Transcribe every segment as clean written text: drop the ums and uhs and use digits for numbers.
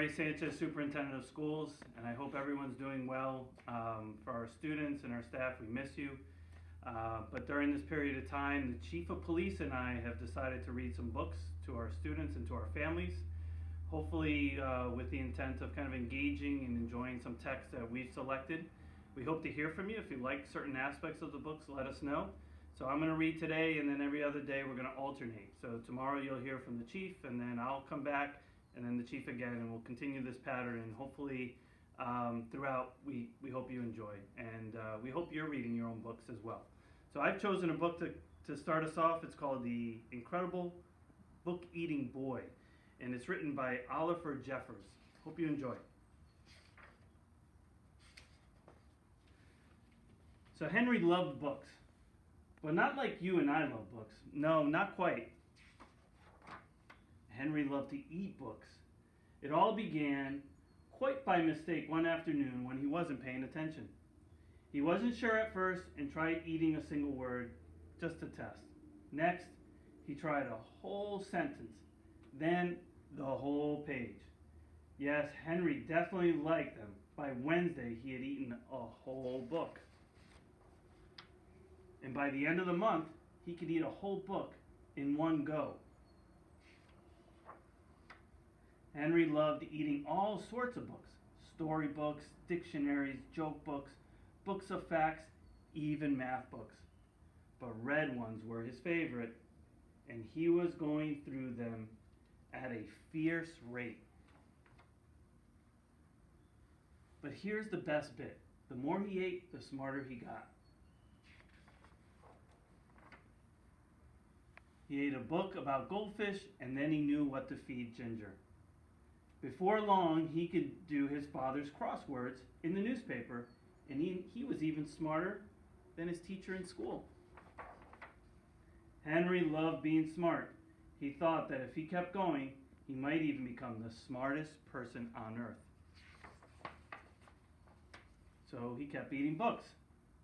Sanchez, Superintendent of Schools, and I hope everyone's doing well. For our students and our staff, we miss you. But during this period of time, the Chief of Police and I have decided to read some books to our students and to our families, hopefully with the intent of kind of engaging and enjoying some texts that we've selected. We hope to hear from you. If you like certain aspects of the books, let us know. So I'm going to read today, and then every other day we're going to alternate. So tomorrow you'll hear from the Chief, and then I'll come back, and then the Chief again, and we'll continue this pattern, and hopefully throughout we hope you enjoy, and we hope you're reading your own books as well. So I've chosen a book to start us off. It's called The Incredible Book Eating Boy, and it's written by Oliver Jeffers. Hope you enjoy. So Henry loved books, but not like you and I love books. No, not quite. Henry loved to eat books. It all began quite by mistake one afternoon when he wasn't paying attention. He wasn't sure at first and tried eating a single word just to test. Next, he tried a whole sentence, then the whole page. Yes, Henry definitely liked them. By Wednesday, he had eaten a whole book. And by the end of the month, he could eat a whole book in one go. Henry loved eating all sorts of books: storybooks, dictionaries, joke books, books of facts, even math books. But red ones were his favorite, and he was going through them at a fierce rate. But here's the best bit. The more he ate, the smarter he got. He ate a book about goldfish, and then he knew what to feed Ginger. Before long, he could do his father's crosswords in the newspaper, and he was even smarter than his teacher in school. Henry loved being smart. He thought that if he kept going, he might even become the smartest person on earth. So he kept eating books,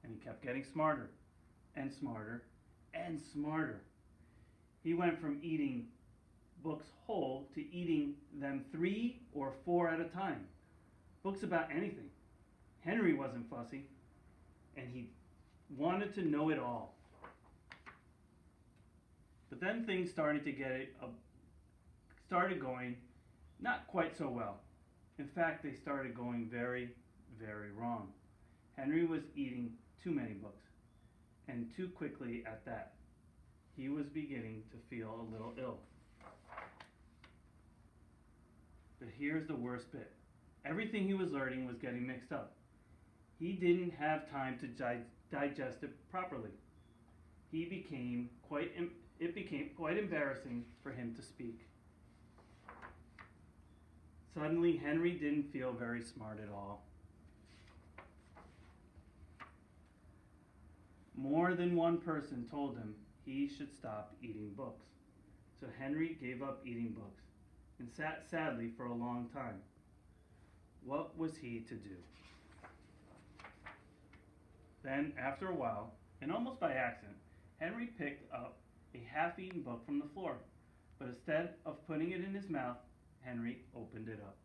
and he kept getting smarter and smarter and smarter. He went from eating books whole to eating them 3 or 4 at a time. Books about anything. Henry wasn't fussy, and he wanted to know it all. But then things started going not quite so well. In fact, they started going very, very wrong. Henry was eating too many books, and too quickly at that. He was beginning to feel a little ill. But here's the worst bit. Everything he was learning was getting mixed up. He didn't have time to digest it properly. It became quite embarrassing for him to speak. Suddenly, Henry didn't feel very smart at all. More than one person told him he should stop eating books. So Henry gave up eating books and sat sadly for a long time. What was he to do? Then, after a while, and almost by accident, Henry picked up a half-eaten book from the floor. But instead of putting it in his mouth, Henry opened it up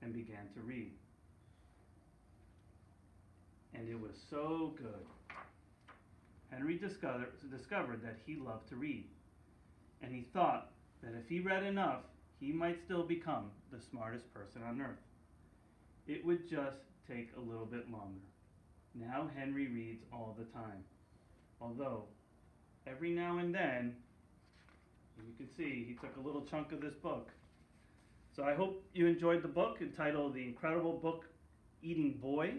and began to read. And it was so good. Henry discovered that he loved to read, and he thought that if he read enough, he might still become the smartest person on earth. It would just take a little bit longer. Now Henry reads all the time, although every now and then, you can see he took a little chunk of this book. So I hope you enjoyed the book entitled The Incredible Book Eating Boy.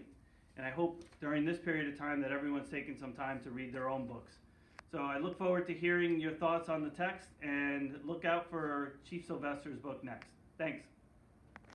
And I hope during this period of time that everyone's taken some time to read their own books. So I look forward to hearing your thoughts on the text, and look out for Chief Sylvester's book next. Thanks.